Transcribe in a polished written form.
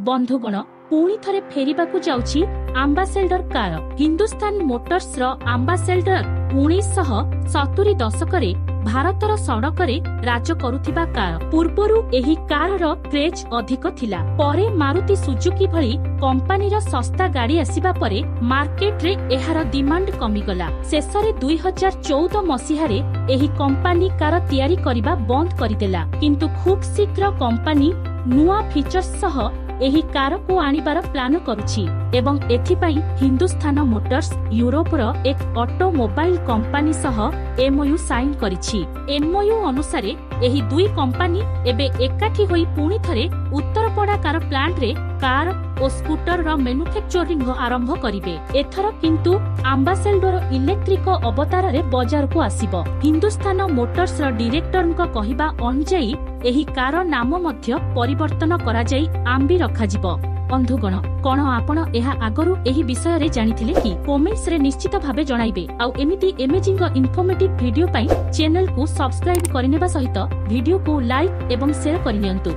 बंधुगण पुणी थरे फेरिबाकु जाउछि आम्बासेडर कार। हिंदुस्तान मोटर्स रो आम्बासेडर 1970 दशकरे भारतर सड़करे राज करुथिबा कार। पूर्वरु एही कार रो क्रेज अधिक थिला। परे मारुति सुजुकी भली कंपनी रो सस्ता गाड़ी आसीबा परे मार्केट रे एहार डिमांड कमी गला। शेषरे 2014 मसीहारे एही कंपनी कार तयारी करिबा बंद करिदेला। किंतु खूब शीघ्र कंपनी नुआ फीचर्स सह एही कार को आनिबार प्लान करुछि एवं एथिपाई हिंदुस्तान मोटर्स यूरोप रो एक ऑटोमोबाइल कंपनी सह एमओयू साइन करिछि। एमओयू अनुसारे एही दुई कंपनी एबे एकाठी होई पुणी थरे उत्तरपड़ा कार प्लांट रे कार और स्कूटर रो मैन्युफैक्चरिंग आरंभ करिवे। एथर किंतु आम्बासेडर इलेक्ट्रिक अवतार रे बाजार को आसीबो। हिंदुस्तान मोटर्स रो डायरेक्टर को कहिबा अनुसायी एही कार नाम मध्य परिवर्तन करा जाई आम्बी रखा जिवो। बंधुगण कोन आपण एहा आगरु एही विषय रे जानिथिले कि कमेंट्स रे निश्चित भाबे जणाइबे। आउ एमिति अमेजिंग इन्फॉर्मेटिव वीडियो पई चैनल को सब्सक्राइब करनेबा सहित वीडियो को लाइक एवं शेयर करनियंतु।